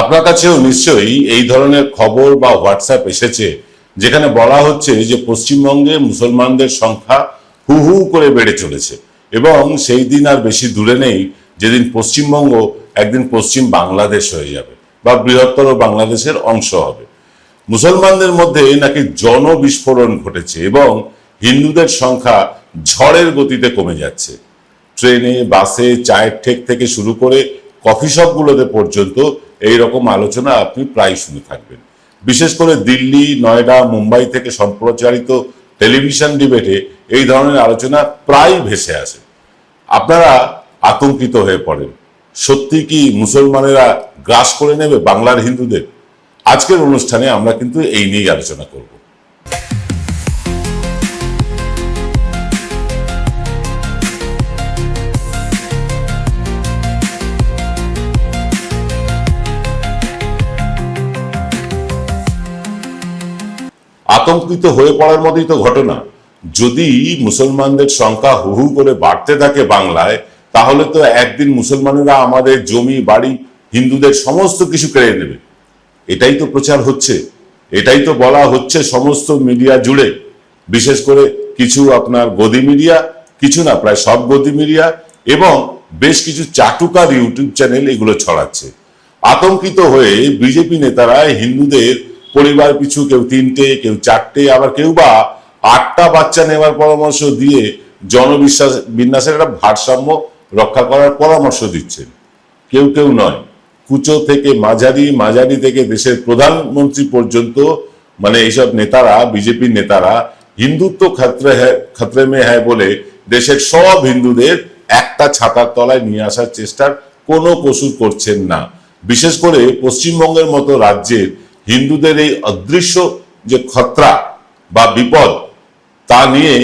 আপনার কাছেও নিশ্চয়ই এই ধরনের খবর বা হোয়াটসঅ্যাপ এসেছে যেখানে বলা হচ্ছে যে পশ্চিমবঙ্গে মুসলমানদের সংখ্যা হু হু করে বেড়ে চলেছে এবং সেই দিন আর বেশি দূরে নেই যেদিন পশ্চিমবঙ্গ একদিন পশ্চিম বাংলাদেশ হয়ে যাবে বা বৃহত্তর বাংলাদেশের অংশ হবে। মুসলমানদের মধ্যে নাকি জনবিস্ফোরণ ঘটেছে এবং হিন্দুদের সংখ্যা ঝড়ের গতিতে কমে যাচ্ছে। ট্রেনে, বাসে, চায়ের ঠেক থেকে শুরু করে কফি শপগুলোতে পর্যন্ত এই রকম আলোচনা আপনি প্রায় শুনে থাকবেন। বিশেষ করে দিল্লি, নয়ডা, মুম্বাই থেকে সম্প্রচারিত টেলিভিশন ডিবেটে এই ধরনের আলোচনা প্রায় ভেসে আসে। আপনারা আতঙ্কিত হয়ে পড়েন, সত্যি কি মুসলমানেরা গ্রাস করে নেবে বাংলার হিন্দুদের? আজকের অনুষ্ঠানে আমরা কিন্তু এই নিয়েই আলোচনা করব। আতঙ্কিত হয়ে পড়ার মতোই তো ঘটনা। যদি মুসলমানদের সংখ্যা হু হু করে বাড়তে থাকে বাংলায়, তাহলে তো একদিন মুসলমানেরা আমাদের জমি, বাড়ি, হিন্দুদের সমস্ত কিছু কেড়ে নেবে। এটাই তো প্রচার হচ্ছে, এটাই তো বলা হচ্ছে সমস্ত মিডিয়া জুড়ে। বিশেষ করে কিছু আপনার গদি মিডিয়া, কিছু না প্রায় সব গদি মিডিয়া এবং বেশ কিছু চাটুকার ইউটিউব চ্যানেল এগুলো ছড়াচ্ছে। আতঙ্কিত হয়ে বিজেপি নেতারা হিন্দুদের পরিবার পিছু কেউ 3টে, কেউ 4টে, আবার কেউ বা 8টা বাচ্চা নেওয়ার পরামর্শ দিয়ে বিন্যাসের একটা ভারসাম্য রক্ষা করার পরামর্শ দিচ্ছেন। কেউ কেউ নয়, কুচো থেকে মাঝারি, মাঝারি থেকে দেশের প্রধানমন্ত্রী পর্যন্ত, মানে এইসব নেতারা, বিজেপির নেতারা হিন্দুত্ব খতরে মে হ্যায় বলে দেশের সব হিন্দুদের একটা ছাতার তলায় নিয়ে আসার চেষ্টার কোনো কসুর করছেন না। বিশেষ করে পশ্চিমবঙ্গের মতো রাজ্যের হিন্দুদের এই অদৃশ্য যে খতরা বা বিপদ, তা নিয়ে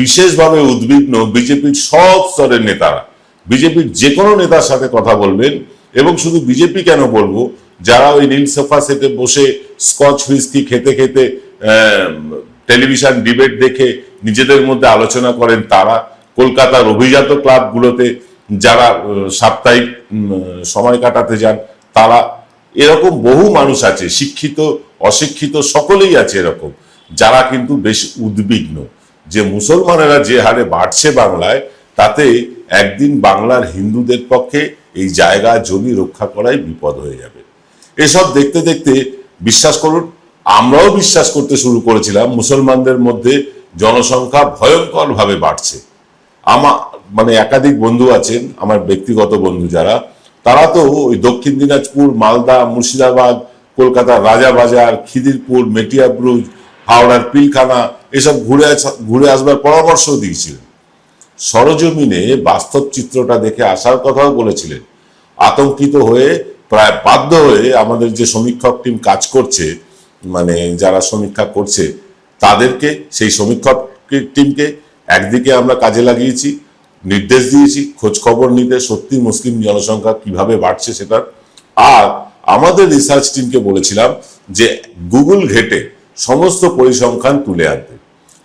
বিশেষভাবে উদ্বিগ্ন বিজেপির সব স্তরের নেতারা। বিজেপির যে কোনো নেতার সাথে কথা বলবেন, এবং শুধু বিজেপি কেন বলবো, যারা ওই নীল সোফা সেটে বসে স্কচ হুইস্কি খেতে খেতে টেলিভিশন ডিবেট দেখে নিজেদের মধ্যে আলোচনা করেন, তারা কলকাতার অভিজাত ক্লাবগুলোতে যারা সাপ্তাহিক সময় কাটাতে যান, তারা, এরকম বহু মানুষ আছে, শিক্ষিত অশিক্ষিত সকলেই আছে এরকম, যারা কিন্তু বেশ উদ্বিগ্ন যে মুসলমানেরা যে হারে বাড়ছে বাংলায়, তাতে একদিন বাংলার হিন্দুদের পক্ষে এই জায়গা জমি রক্ষা করাই বিপদ হয়ে যাবে। এসব দেখতে দেখতে বিশ্বাস করুন, আমরাও বিশ্বাস করতে শুরু করেছিলাম মুসলমানদের মধ্যে জনসংখ্যা ভয়ঙ্কর ভাবে বাড়ছে। মানে একাধিক বন্ধু আছেন আমার ব্যক্তিগত বন্ধু যারা, তারা তো ওই দক্ষিণ দিনাজপুর, মালদা, মুর্শিদাবাদ, কলকাতার রাজাবাজার, খিদিরপুর, মেটিয়াব্রুজ, হাওড়ার পিলখানা এসব ঘুরে আসবার পরামর্শ দিয়েছিলেন। সরজমিনে বাস্তব চিত্রটা দেখে আসার কথাও বলেছিলেন। আতঙ্কিত হয়ে, প্রায় বাধ্য হয়ে আমাদের যে সমীক্ষক টিম কাজ করছে, মানে যারা সমীক্ষা করছে তাদেরকে, সেই সমীক্ষক টিমকে একদিকে আমরা কাজে লাগিয়েছি, নির্দেশ দিয়েছি খোঁজ খবর নিতে সত্যি মুসলিম জনসংখ্যা কিভাবে বাড়ছে সেটা। আর আমাদের রিসার্চ টিমকে বলেছিলাম যে গুগল ঘেটে সমস্ত পরিসংখ্যান তুলে আনতে।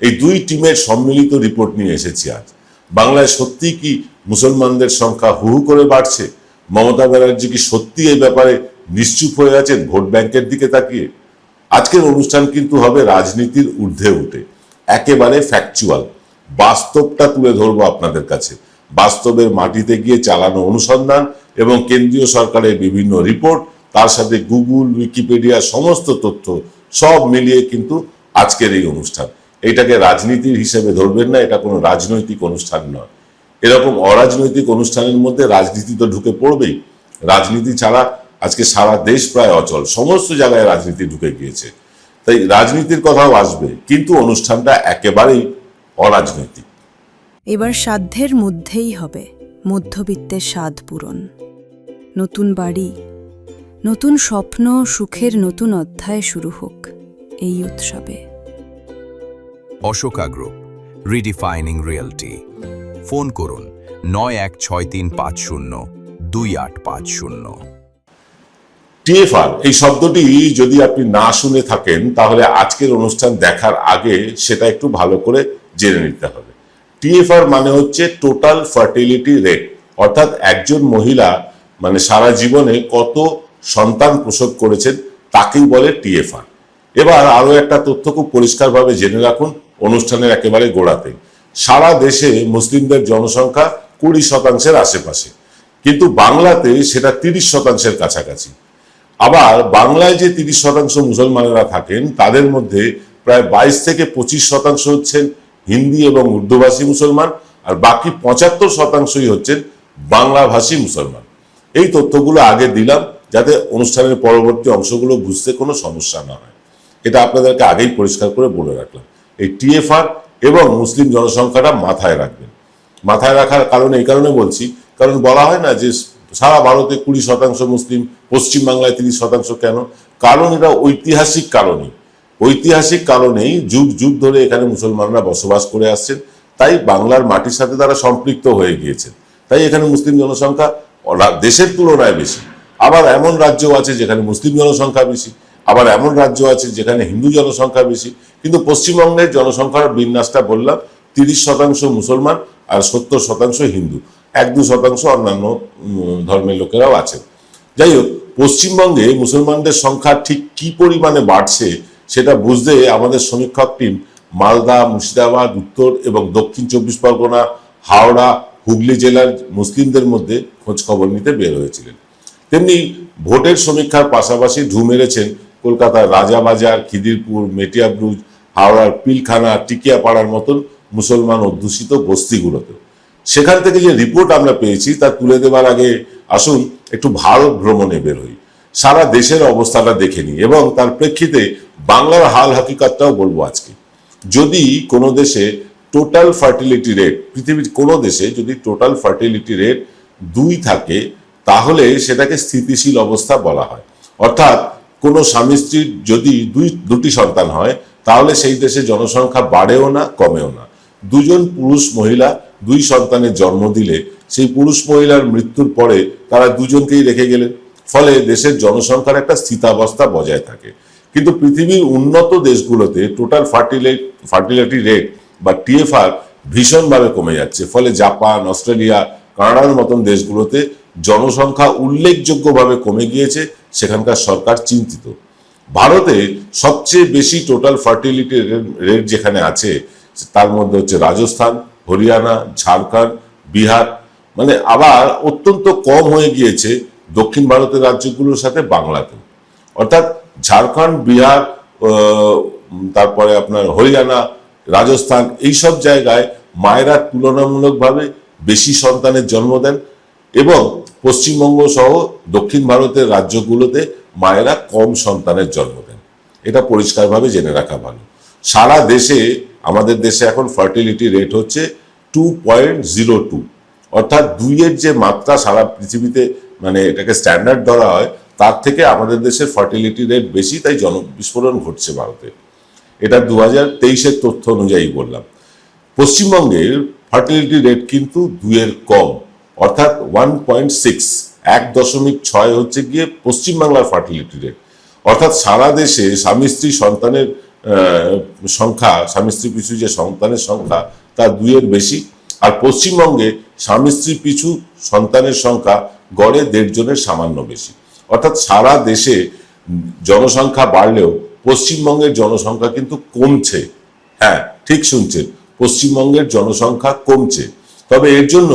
এই দুই টিমের সম্মিলিত রিপোর্ট নিয়ে এসেছি আজ। বাংলায় সত্যি কি মুসলমানদের সংখ্যা হু হু করে বাড়ছে? মমতা ব্যানার্জি কি সত্যি এই ব্যাপারে নিশ্চুপ হয়ে আছেন ভোট ব্যাংকের দিকে তাকিয়ে? আজকের অনুষ্ঠান কিন্তু হবে রাজনীতির ঊর্ধ্বে উঠে, একেবারে ফ্যাকচুয়াল, বাস্তবটা তুলে ধরবো আপনাদের কাছে। বাস্তবের মাটিতে গিয়ে চালানো অনুসন্ধান এবং কেন্দ্রীয় সরকারের বিভিন্ন রিপোর্ট, তার সাথে গুগল, উইকিপিডিয়া সমস্ত তথ্য সব মিলিয়ে কিন্তু আজকের এই অনুষ্ঠান। এটাকে রাজনীতির হিসেবে ধরবেন না, এটা কোনো রাজনৈতিক অনুষ্ঠান নয়। এরকম অরাজনৈতিক অনুষ্ঠানের মধ্যে রাজনীতি তো ঢুকে পড়বেই। রাজনীতি ছাড়া আজকে সারা দেশ প্রায় অচল, সমস্ত জায়গায় রাজনীতি ঢুকে গিয়েছে, তাই রাজনীতির কথাও আসবে, কিন্তু অনুষ্ঠানটা একেবারেই অরাজনৈতিক। এবার সাধ্যের মধ্যেই হবে মধ্যবিত্তের স্বাদ পূরণ। নতুন বাড়ি, নতুন স্বপ্ন, সুখের নতুন অধ্যায় শুরু হোক এই উৎসবে। Ashoka group, রিডিফাইনিং realty. ফোন করুন 9163502850। টিএফআর এই শব্দটি যদি আপনি না শুনে থাকেন, তাহলে আজকের অনুষ্ঠান দেখার আগে সেটা একটু ভালো করে জেনে নিতে হবে। টিএফআর মানে হচ্ছে টোটাল ফার্টিলিটি রেট, অর্থাৎ একজন মহিলা মানে সারা জীবনে কত সন্তান প্রসব করেছেন তাকেই বলে টিএফআর। এবার আরো একটা তথ্য খুব পরিষ্কারভাবে জেনে রাখুন অনুষ্ঠানের একেবারে গোড়াতে। সারা দেশে মুসলিমদের জনসংখ্যা 20% আশেপাশে, কিন্তু বাংলাতে সেটা 30% কাছাকাছি। আবার বাংলায় যে 30% মুসলমানেরা থাকেন তাদের মধ্যে প্রায় 22 থেকে 25% হচ্ছেন হিন্দি এবং উর্দুভাষী মুসলমান, আর বাকি 75%ই হচ্ছেন বাংলাভাষী মুসলমান। এই তথ্যগুলো আগে দিলাম যাতে অনুষ্ঠানের পরবর্তী অংশগুলো বুঝতে কোনো সমস্যা না হয়। এটা আপনাদেরকে আগেই পরিষ্কার করে বলে রাখলাম। এই টিএফআর এবং মুসলিম জনসংখ্যাটা মাথায় রাখবেন। মাথায় রাখার কারণে এই কারণে বলছি, কারণ বলা হয় না যে সারা ভারতে 20% মুসলিম, পশ্চিমবাংলায় 30%। কেন? কারণ এটা ঐতিহাসিক কারণে, ঐতিহাসিক কারণেই যুগ যুগ ধরে এখানে মুসলমানরা বসবাস করে আসছেন, তাই বাংলার মাটির সাথে তারা সম্পৃক্ত হয়ে গিয়েছেন, তাই এখানে মুসলিম জনসংখ্যা দেশের তুলনায় বেশি। আবার এমন রাজ্য আছে যেখানে মুসলিম জনসংখ্যা বেশি, আবার এমন রাজ্য আছে যেখানে হিন্দু জনসংখ্যা বেশি। কিন্তু পশ্চিমবঙ্গের জনসংখ্যার বিন্যাসটা বললাম, 30% মুসলমান আর 70% হিন্দু, 1-2% অন্যান্য ধর্মের লোকেরাও আছেন। যাই হোক, পশ্চিমবঙ্গে মুসলমানদের সংখ্যা ঠিক কি পরিমাণে বাড়ছে সেটা বুঝতে আমাদের সমীক্ষক টিম মালদা, মুর্শিদাবাদ, উত্তর এবং দক্ষিণ 24 পরগনা, হাওড়া, হুগলি জেলার মুসলিমদের মধ্যে খোঁজ খবর নিতে বের হয়েছিলেন। তেমনি ভোটের সমীক্ষার পাশাপাশি ঢু মেরেছেন কলকাতার রাজাবাজার, খিদিরপুর, মেটিয়াব্রুজ, হাওড়ার পিলখানা, টিকিয়াপাড়ার মতন মুসলমান অধ্যুষিত বস্তিগুলোতে। সেখান থেকে যে রিপোর্ট আমরা পেয়েছি তা তুলে দেওয়ার আগে আসুন একটু ভারত ভ্রমণে বের হই, সারা দেশের অবস্থাটা দেখে নিই এবং তার প্রেক্ষিতে বাংলার হাল হাকিকতটাও বলবো আজকে। যদি কোনো দেশে টোটাল ফার্টিলিটি রেট, পৃথিবীর কোনো দেশে যদি টোটাল ফার্টিলিটি রেট 2 থাকে তাহলে সেটাকে স্থিতিশীল অবস্থা বলা হয়। অর্থাৎ কোনো স্বামী স্ত্রীর যদি দুটি সন্তান হয় তাহলে সেই দেশে জনসংখ্যা বাড়েও না কমেও না। দুজন পুরুষ মহিলা 2 সন্তানের জন্ম দিলে সেই পুরুষ মহিলার মৃত্যুর পরে তারা দুজনকেই রেখে গেলেন, ফলে দেশের জনসংখ্যার একটা স্থিতাবস্থা বজায় থাকে। কিন্তু পৃথিবীর উন্নত দেশগুলোতে টোটাল ফার্টিলিটি রেট বা টিএফআর ভীষণভাবে কমে যাচ্ছে, ফলে জাপান, অস্ট্রেলিয়া, কানাডার মতন দেশগুলোতে জনসংখ্যা উল্লেখযোগ্যভাবে কমে গিয়েছে, সেখানকার সরকার চিন্তিত। ভারতে সবচেয়ে বেশি টোটাল ফার্টিলিটি রেট যেখানে আছে তার মধ্যে হচ্ছে রাজস্থান, হরিয়ানা, ঝাড়খণ্ড, বিহার, মানে আবার অত্যন্ত কম হয়ে গিয়েছে দক্ষিণ ভারতের রাজ্যগুলোর সাথে বাংলাতে। অর্থাৎ ঝাড়খণ্ড, বিহার, তারপরে আপনার হরিয়ানা, রাজস্থান, এইসব জায়গায় মায়েরা তুলনামূলকভাবে বেশি সন্তানের জন্ম দেন এবং পশ্চিমবঙ্গ সহ দক্ষিণ ভারতের রাজ্যগুলোতে মায়েরা কম সন্তানের জন্ম দেন। এটা পরিষ্কারভাবে জেনে রাখা ভালো। সারা দেশে, আমাদের দেশে এখন ফার্টিলিটি রেট হচ্ছে 2.02, অর্থাৎ 2-এর যে মাত্রা সারা পৃথিবীতে মানে এটাকে স্ট্যান্ডার্ড ধরা হয় তার থেকে আমাদের দেশের ফার্টিলিটি রেট বেশি, তাই জনবিস্ফোরণ ঘটছে ভারতে। এটা 2023-এর তথ্য অনুযায়ী বললাম। পশ্চিমবঙ্গের ফার্টিলিটি রেট কিন্তু 2-এর কম, অর্থাৎ 1.6, 1.6 হচ্ছে গিয়ে পশ্চিমবাংলার ফার্টিলিটি রেট। অর্থাৎ সারা দেশে স্বামী স্ত্রী সন্তানের সংখ্যা, স্বামী স্ত্রী পিছু যে সন্তানের সংখ্যা তা 2-এর বেশি, আর পশ্চিমবঙ্গে স্বামী স্ত্রী পিছু সন্তানের সংখ্যা গড়ে 1.5 জনের সামান্য বেশি। অর্থাৎ সারা দেশে জনসংখ্যা বাড়লেও পশ্চিমবঙ্গের জনসংখ্যা কিন্তু কমছে। হ্যাঁ, ঠিক শুনছেন, পশ্চিমবঙ্গের জনসংখ্যা কমছে। তবে এর জন্য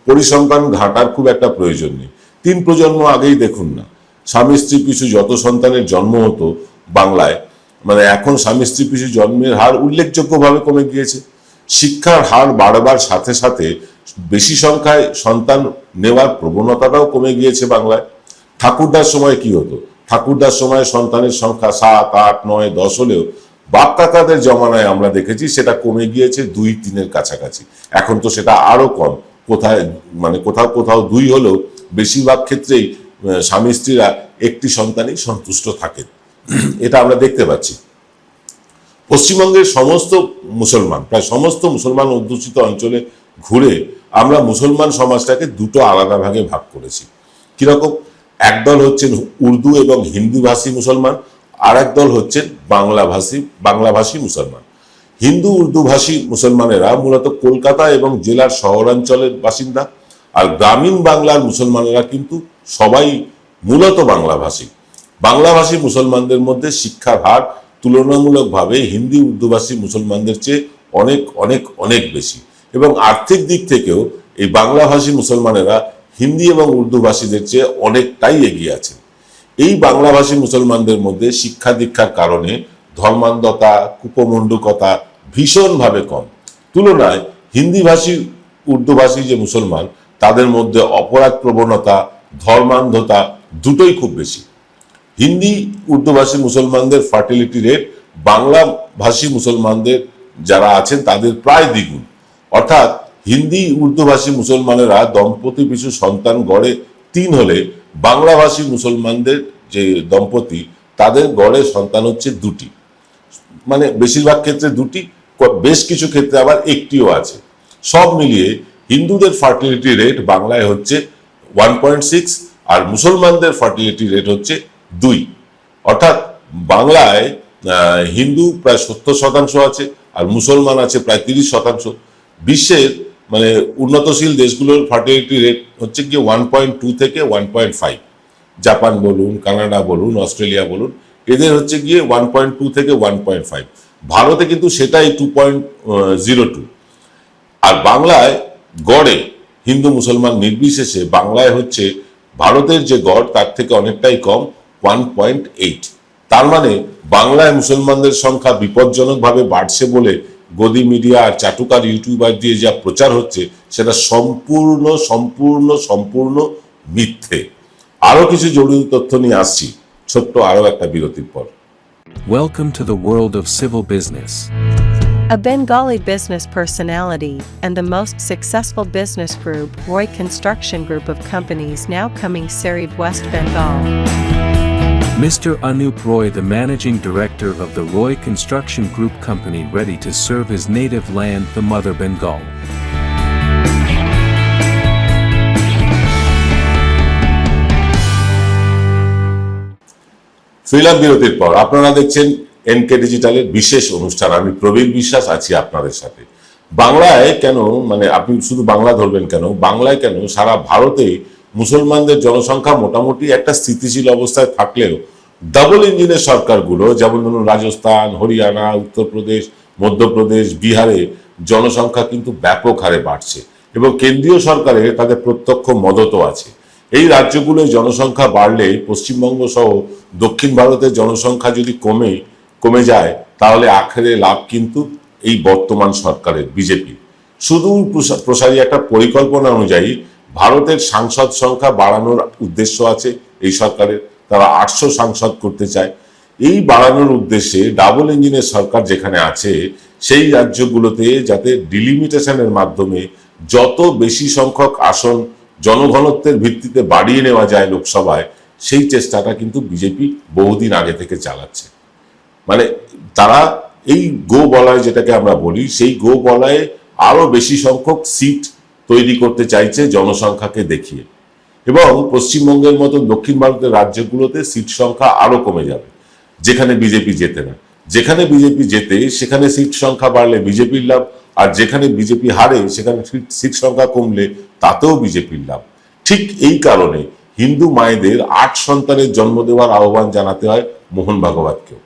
পরিসংখ্যান ঘাটার খুব একটা প্রয়োজন নেই। 3 প্রজন্ম আগেই দেখুন না, স্বামী স্ত্রী পিছু যত সন্তানের জন্ম হতো বাংলায়, মানে এখন স্বামী স্ত্রী পিছু জন্মের হার উল্লেখযোগ্যভাবে কমে গিয়েছে। শিক্ষার হার বাড়বার সাথে সাথে বেশি সংখ্যায় সন্তান নেওয়ার প্রবণতাটাও কমে গিয়েছে বাংলায়। ঠাকুরদার সময় কি হতো? ঠাকুরদার সময় সন্তানের সংখ্যা 7, 8, 9, 10 হলেও বাপ কাকাদের জমানায় আমরা দেখেছি সেটা কমে গিয়েছে 2-3-এর কাছাকাছি। এখন তো সেটা আরো কম, কোথায় মানে কোথাও কোথাও 2 হলেও বেশিরভাগ ক্ষেত্রেই স্বামী স্ত্রীরা একটি সন্তানই সন্তুষ্ট থাকেন, এটা আমরা দেখতে পাচ্ছি। পশ্চিমবঙ্গের সমস্ত মুসলমান, প্রায় সমস্ত মুসলমান অধ্যুষিত অঞ্চলে ঘুরে আমরা মুসলমান সমাজটাকে 2টো আলাদা ভাগে ভাগ করেছি। কিরকম? একদল হচ্ছেন উর্দু এবং হিন্দি ভাষী মুসলমান, আর একদল হচ্ছেন বাংলাভাষী মুসলমান। হিন্দু উর্দু ভাষী মুসলমানেরা মূলত কলকাতা এবং জেলার শহরাঞ্চলের বাসিন্দা, আর গ্রামীণ বাংলার মুসলমানেরা কিন্তু সবাই মূলত বাংলাভাষী। বাংলাভাষী মুসলমানদের মধ্যে শিক্ষার হার তুলনামূলকভাবে হিন্দি উর্দুভাষী মুসলমানদের চেয়ে অনেক অনেক অনেক বেশি, এবং আর্থিক দিক থেকেও এই বাংলাভাষী মুসলমানেরা হিন্দি এবং উর্দুভাষীদের চেয়ে অনেকটাই এগিয়ে আছে। এই বাংলাভাষী মুসলমানদের মধ্যে শিক্ষা দীক্ষার কারণে ধর্মান্ধতা, কুপমণ্ডুকতা ভীষণভাবে কম। তুলনায় হিন্দিভাষী উর্দুভাষী যে মুসলমান, তাদের মধ্যে অপরাধ প্রবণতা, ধর্মান্ধতা দুটোই খুব বেশি। হিন্দি উর্দুভাষী মুসলমানদের ফার্টিলিটি রেট বাংলা ভাষী মুসলমানদের যারা আছেন তাদের প্রায় দ্বিগুণ। অর্থাৎ হিন্দি উর্দুভাষী মুসলমানেরা দম্পতি পিছু সন্তান গড়ে 3 হলে বাংলাভাষী মুসলমানদের যে দম্পতি তাদের গড়ে সন্তান হচ্ছে 2টি। মানে বেশিরভাগ ক্ষেত্রে 2টি, বেশ কিছু ক্ষেত্রে আবার 1টিও আছে। সব মিলিয়ে হিন্দুদের ফার্টিলিটি রেট বাংলায় হচ্ছে 1.6 আর মুসলমানদের ফার্টিলিটি রেট হচ্ছে 2। অর্থাৎ বাংলায় হিন্দু প্রায় 70% আছে আর মুসলমান আছে প্রায় 30%। বিশ্বের মানে উন্নতশীল দেশগুলোর ফার্টিলিটি রেট হচ্ছে গিয়ে 1.2 থেকে 1.5। জাপান বলুন, কানাডা বলুন, অস্ট্রেলিয়া বলুন, এদের হচ্ছে গিয়ে 1.2 থেকে 1.5। ভারতে কিন্তু সেটাই 2.02। আর বাংলায় গড়ে হিন্দু মুসলমান নির্বিশেষে বাংলায় হচ্ছে ভারতের যে গড় তার থেকে অনেকটাই কম, 1.8। তার মানে বাংলায় মুসলমানদের সংখ্যা বিপজ্জনকভাবে বাড়ছে বলে গদি মিডিয়া আর চাটুকার ইউটিউবার দিয়ে যা প্রচার হচ্ছে সেটা সম্পূর্ণ সম্পূর্ণ সম্পূর্ণ মিথ্যে। আরো কিছু জরুরি তথ্য নিয়ে আসছি ছোট্ট আরো একটা বিরতির পর। Welcome to the world of civil business. A Bengali business personality and the most successful business group, Roy Construction Group of companies, now coming Sarib, West Bengal. Mr. Anup Roy, the managing director of the Roy Construction Group company, ready to serve his native land, the mother Bengal. Film বিরতির পর আপনারা দেখছেন NK ডিজিটালের বিশেষ অনুষ্ঠান। আমি প্রবীর বিশ্বাস আছি আপনাদের সাথে। বাংলায় কেন, মানে আপনি শুধু বাংলা ধরবেন কেন, বাংলায় কেন, সারা ভারতে মুসলমানদের জনসংখ্যা মোটামুটি একটা স্থিতিশীল অবস্থায় থাকলেও ডাবল ইঞ্জিনের সরকারগুলো, যেমন ধরুন রাজস্থান, হরিয়ানা, উত্তরপ্রদেশ, মধ্যপ্রদেশ, বিহারে জনসংখ্যা কিন্তু ব্যাপক হারে বাড়ছে এবং কেন্দ্রীয় সরকারে তাদের প্রত্যক্ষ মদতও আছে। এই রাজ্যগুলোয় জনসংখ্যা বাড়লে পশ্চিমবঙ্গ সহ দক্ষিণ ভারতের জনসংখ্যা যদি কমে যায় তাহলে আখেরে লাভ কিন্তু এই বর্তমান সরকারের, বিজেপি। শুধু প্রসারী একটা পরিকল্পনা অনুযায়ী ভারতের সাংসদ সংখ্যা বাড়ানোর উদ্দেশ্য আছে এই সরকারের। তারা 800 সাংসদ করতে চায়। এই বাড়ানোর উদ্দেশ্যে ডাবল ইঞ্জিনের সরকার যেখানে আছে সেই রাজ্যগুলোতে যাতে ডিলিমিটেশনের মাধ্যমে যত বেশি সংখ্যক আসন জনঘনত্বের ভিত্তিতে বাড়িয়ে নেওয়া যায় লোকসভায়, সেই চেষ্টাটা কিন্তু বিজেপি বহুদিন আগে থেকে চালাচ্ছে। মানে তারা এই গো বলয় যেটাকে আমরা বলি, সেই গো বলয়ে আরো বেশি সংখ্যক সিট তৈরি করতে চাইছে জনসংখ্যাকে দেখিয়ে। এবং পশ্চিমবঙ্গের মতো দক্ষিণ ভারতের রাজ্যগুলোতে সিট সংখ্যা আরো কমে যাবে যেখানে বিজেপি জেতে না। যেখানে বিজেপি জেতে সেখানে সিট সংখ্যা বাড়লে বিজেপির লাভ, আর যেখানে বিজেপি হারে সেখানে সিট সংখ্যা কমলে তাতেও বিজেপির লাভ। ঠিক এই কারণে হিন্দু মায়েদের 8 সন্তানের জন্ম দেওয়ার আহ্বান জানাতে হয় মোহন ভাগবতকেও।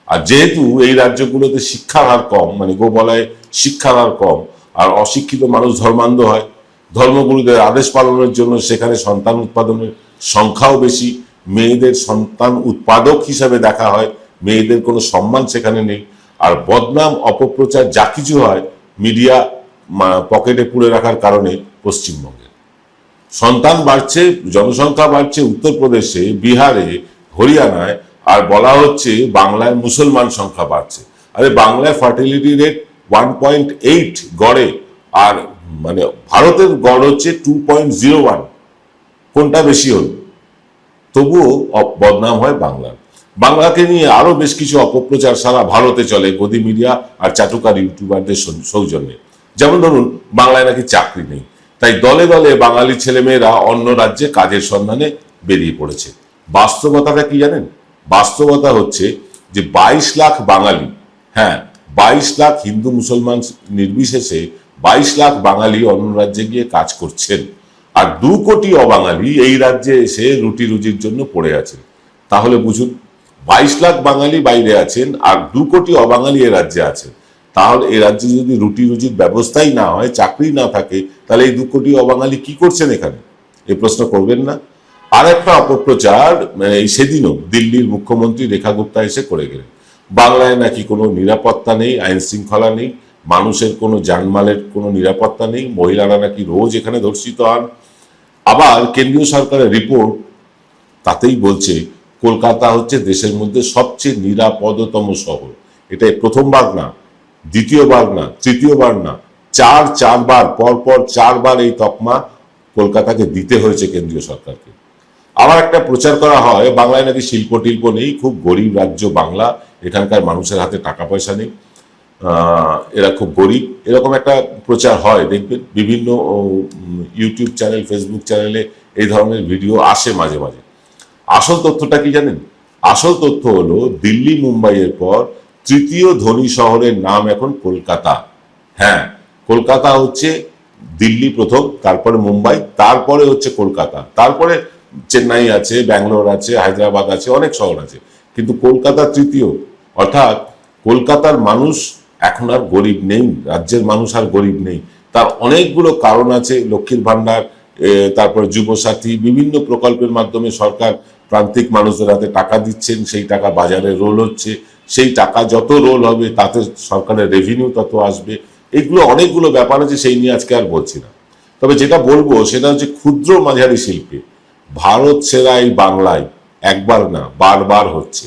আর যেহেতু এই রাজ্যগুলোতে শিক্ষার হার কম, মানে গোবলায় শিক্ষার হার কম, আর অশিক্ষিত মানুষ ধর্মান্ধ হয়, ধর্মগুরুদের আদেশ পালনের জন্য সেখানে সন্তান উৎপাদনের সংখ্যাও বেশি, মেয়েদের সন্তান উৎপাদক হিসাবে দেখা হয়, মেয়েদের কোনো সম্মান সেখানে নেই। আর বদনাম, অপপ্রচার যা কিছু হয় মিডিয়া পকেটে পুরে রাখার কারণে পশ্চিমবঙ্গে সন্তান বাড়ছে, জনসংখ্যা বাড়ছে উত্তরপ্রদেশে, বিহারে, হরিয়ানায়, আর বলা হচ্ছে বাংলায় মুসলমান সংখ্যা বাড়ছে। আরে বাংলায় ফার্টিলিটি রেট 1.8 গড়ে, আর মানে ভারতের গড় হচ্ছে 2.01। কোনটা বেশি হল? তবুও বদনাম হয় বাংলার। বাংলাকে নিয়ে আরো বেশ কিছু অপপ্রচার সারা ভারতে চলে গদি মিডিয়া আর চাটুকার ইউটিউবারদের সৌজন্যে। যেমন ধরুন বাংলায় নাকি চাকরি নেই, তাই দলে দলে বাঙালি ছেলেমেয়েরা অন্য রাজ্যে কাজের সন্ধানে বেরিয়ে পড়েছে। বাস্তবতাটা কি জানেন? বাস্তবতা হচ্ছে যে 22 লাখ বাঙালি, হ্যাঁ 22 লাখ হিন্দু মুসলমান নির্বিশেষে 22 লাখ বাঙালি অন্য রাজ্যে গিয়ে কাজ করছেন। আর 2 কোটি অবাঙালি এই রাজ্যে এসে রুটি রুজির জন্য পড়ে আছেন। তাহলে বুঝুন, 22 লাখ বাঙালি বাইরে আছেন আর 2 কোটি অবাঙালি এ রাজ্যে আছেন। তাহলে এ রাজ্যে যদি রুটি রুজির ব্যবস্থাই না হয়, চাকরি না থাকে, তাহলে এই 2 কোটি অবাঙালি কি করছেন এখানে? এই প্রশ্ন করবেন না? আর একটা অপপ্রচার এই সেদিনও দিল্লির মুখ্যমন্ত্রী রেখা গুপ্তা এসে করে গেলেন। বাংলায় নাকি কোনো নিরাপত্তা নেই, আইন শৃঙ্খলা নেই, মানুষের কোনো জানমালের কোনো নিরাপত্তা নেই, মহিলারা নাকি রোজ এখানে ধর্ষিত হন। আবার কেন্দ্রীয় সরকারের রিপোর্ট তাতেই বলছে কলকাতা হচ্ছে দেশের মধ্যে সবচেয়ে নিরাপদতম শহর। এটা প্রথমবার না, দ্বিতীয়বার না, তৃতীয়বার না, চারবার পরপর 4বার এই তকমা কলকাতাকে দিতে হয়েছে কেন্দ্রীয় সরকারকে। আবার একটা প্রচার করা হয় বাংলায় নাকি শিল্প টিল্প নেই, খুব গরিব রাজ্য বাংলা, এখানকার মানুষের হাতে টাকা পয়সা নেই, এরা খুব গরিব, এরকম একটা প্রচার হয়। দেখবেন বিভিন্ন ইউটিউব চ্যানেল, ফেসবুক চ্যানেলে এই ধরনের ভিডিও আসে মাঝে মাঝে। আসল তথ্যটা কি জানেন? আসল তথ্য হলো দিল্লি মুম্বাইয়ের পর তৃতীয় ধনী শহরের নাম এখন কলকাতা। হ্যাঁ, কলকাতা হচ্ছে দিল্লি প্রথম, তারপরে মুম্বাই, তারপরে হচ্ছে কলকাতা, তারপরে চেন্নাই আছে, ব্যাঙ্গালোর আছে, হায়দ্রাবাদ আছে, অনেক শহর আছে, কিন্তু কলকাতা তৃতীয়। অর্থাৎ কলকাতার মানুষ এখন আর গরিব নেই, রাজ্যের মানুষ আর গরিব নেই। তার অনেকগুলো কারণ আছে। লক্ষ্মীর ভান্ডার, তারপরে যুবসাথী, বিভিন্ন প্রকল্পের মাধ্যমে সরকার প্রান্তিক মানুষদের হাতে টাকা দিচ্ছেন, সেই টাকা বাজারে রোল হচ্ছে, সেই টাকা যত রোল হবে তাতে সরকারের রেভিনিউ তত আসবে। এগুলো অনেকগুলো ব্যাপার আছে, সেই নিয়ে আজকে আর বলছি না। তবে যেটা বলবো সেটা হচ্ছে ক্ষুদ্র মাঝারি শিল্পে ভারত সেরা এই বাংলায় একবার না বারবার হচ্ছে।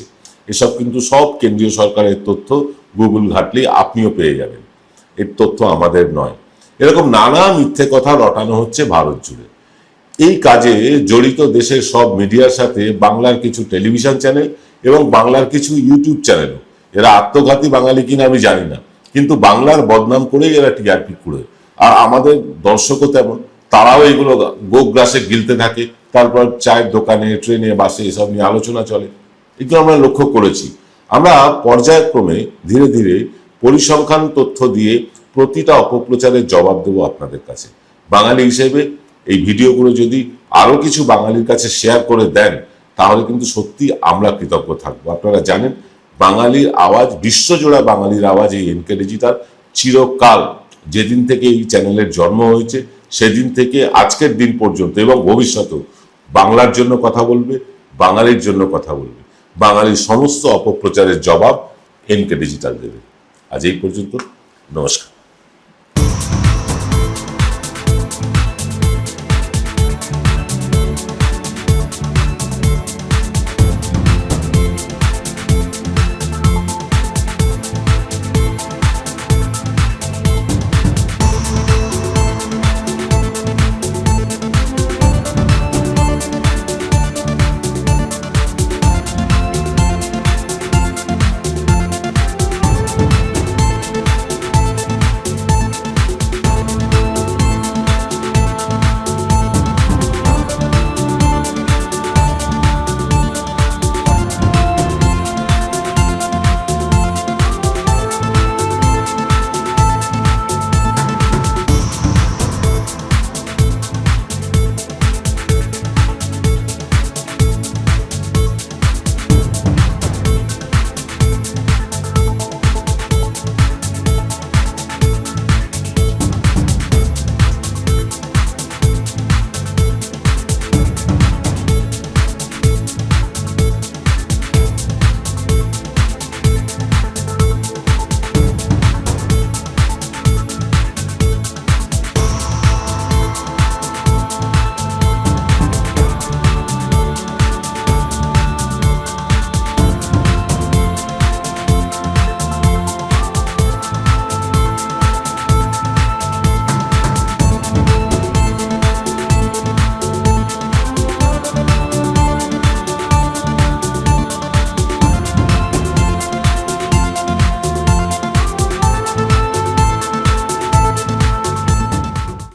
এসব কিন্তু সব কেন্দ্রীয় সরকারের তথ্য, গুগল ঘাটলে আপনিও পেয়ে যাবেন। এর তথ্য আমাদের নয়। এরকম নানা মিথ্যে কথা রটানো হচ্ছে ভারত জুড়ে। এই কাজে জড়িত দেশের সব মিডিয়ার সাথে বাংলার কিছু টেলিভিশন চ্যানেল এবং বাংলার কিছু ইউটিউব চ্যানেলও। এরা আত্মঘাতী বাঙালি কিনা আমি জানি না, কিন্তু বাংলার বদনাম করেই এরা টিআরপি কুড়ে। আর আমাদের দর্শকও তেমন, তারাও এগুলো গোগ্রাসে গিলতে থাকে। তারপর চায়ের দোকানে, ট্রেনে, বাসে এসব নিয়ে আলোচনা চলে। এগুলো আমরা লক্ষ্য করেছি। আমরা পর্যায়ক্রমে ধীরে ধীরে পরিসংখ্যান তথ্য দিয়ে প্রতিটা অপপ্রচারের জবাব দেবো আপনাদের কাছে। বাঙালি হিসেবে এই ভিডিওগুলো যদি আরো কিছু বাঙালির কাছে শেয়ার করে দেন, তাহলে কিন্তু সত্যি আমরা কৃতজ্ঞ থাকবো। আপনারা জানেন বাঙালির আওয়াজ, বিশ্বজোড়া বাঙালির আওয়াজ এই এনকে ডিজিটাল চিরকাল, যেদিন থেকে এই চ্যানেলের জন্ম হয়েছে সেদিন থেকে আজকের দিন পর্যন্ত এবং ভবিষ্যতেও বাংলার জন্য কথা বলবে, বাঙালির জন্য কথা বলবে। বাঙালির সমস্ত অপপ্রচারের জবাব এনকে ডিজিটাল দেবে। আজ এই পর্যন্ত, নমস্কার।